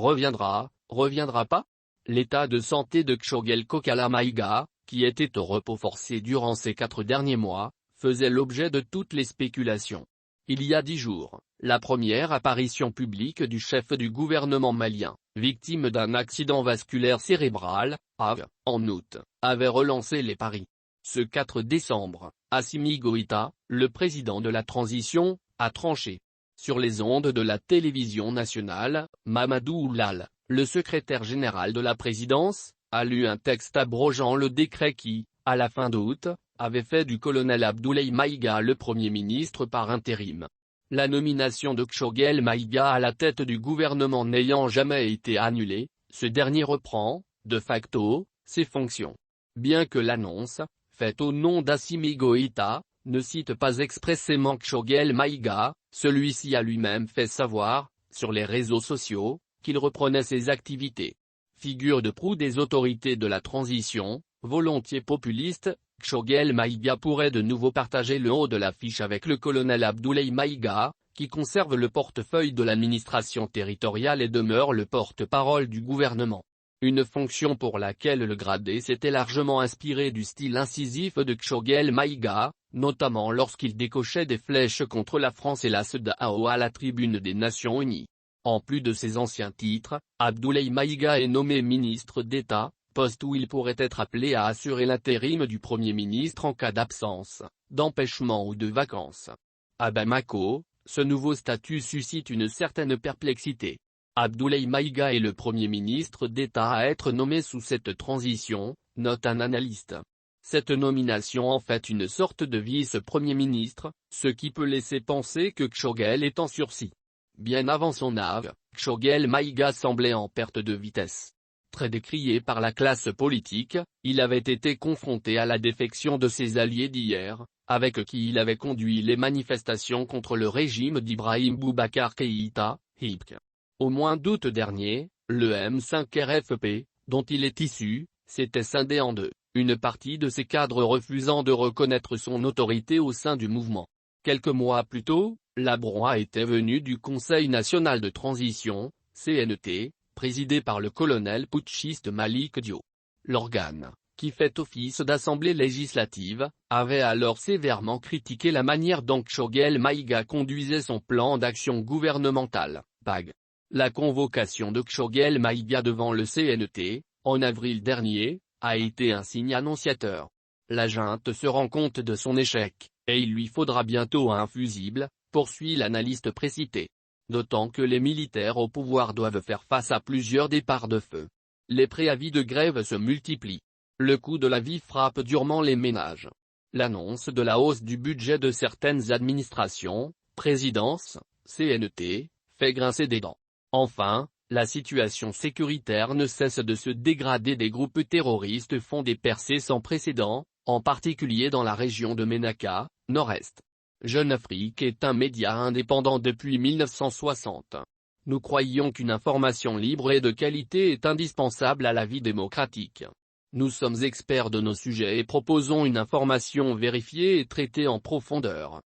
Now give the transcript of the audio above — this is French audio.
reviendra pas? L'état de santé de Kshogel Kokala Maïga, qui était au repos forcé durant ces 4 derniers mois, faisait l'objet de toutes les spéculations. Il y a 10 jours, la première apparition publique du chef du gouvernement malien, victime d'un accident vasculaire cérébral, en août, avait relancé les paris. Ce 4 décembre, Assimi Goïta, le président de la transition, a tranché. Sur les ondes de la télévision nationale, Mamadou Oulal, le secrétaire général de la présidence, a lu un texte abrogeant le décret qui, à la fin d'août, avait fait du colonel Abdoulaye Maïga le Premier ministre par intérim. La nomination de Kshogel Maïga à la tête du gouvernement n'ayant jamais été annulée, ce dernier reprend, de facto, ses fonctions. Bien que l'annonce, faite au nom d'Assimi Goïta, ne cite pas expressément Kshogel Maïga, celui-ci a lui-même fait savoir, sur les réseaux sociaux, qu'il reprenait ses activités. Figure de proue des autorités de la transition, volontiers populiste, Kshogel Maïga pourrait de nouveau partager le haut de l'affiche avec le colonel Abdoulaye Maïga, qui conserve le portefeuille de l'administration territoriale et demeure le porte-parole du gouvernement. Une fonction pour laquelle le gradé s'était largement inspiré du style incisif de Kshogel Maïga, notamment lorsqu'il décochait des flèches contre la France et la CEDEAO à la tribune des Nations Unies. En plus de ses anciens titres, Abdoulaye Maïga est nommé ministre d'État, poste où il pourrait être appelé à assurer l'intérim du Premier ministre en cas d'absence, d'empêchement ou de vacances. À Bamako, ce nouveau statut suscite une certaine perplexité. Abdoulaye Maïga est le Premier ministre d'État à être nommé sous cette transition, note un analyste. Cette nomination en fait une sorte de vice-premier ministre, ce qui peut laisser penser que Kshogel est en sursis. Bien avant son arrivée, Kshogel Maïga semblait en perte de vitesse. Très décrié par la classe politique, il avait été confronté à la défection de ses alliés d'hier, avec qui il avait conduit les manifestations contre le régime d'Ibrahim Boubacar Keïta, HIPC. Au mois d'août dernier, le M5 RFP, dont il est issu, s'était scindé en deux, une partie de ses cadres refusant de reconnaître son autorité au sein du mouvement. Quelques mois plus tôt, la broie était venue du Conseil national de transition, CNT, présidé par le colonel putschiste Malik Dio. L'organe, qui fait office d'assemblée législative, avait alors sévèrement critiqué la manière dont Kshogel Maïga conduisait son plan d'action gouvernemental, PAG. La convocation de Kshogel Maïga devant le CNT, en avril dernier, a été un signe annonciateur. La junte se rend compte de son échec, et il lui faudra bientôt un fusible, poursuit l'analyste précité. D'autant que les militaires au pouvoir doivent faire face à plusieurs départs de feu. Les préavis de grève se multiplient. Le coût de la vie frappe durement les ménages. L'annonce de la hausse du budget de certaines administrations, présidence, CNT, fait grincer des dents. Enfin, la situation sécuritaire ne cesse de se dégrader. Des groupes terroristes font des percées sans précédent, en particulier dans la région de Ménaka, nord-est. Jeune Afrique est un média indépendant depuis 1960. Nous croyons qu'une information libre et de qualité est indispensable à la vie démocratique. Nous sommes experts de nos sujets et proposons une information vérifiée et traitée en profondeur.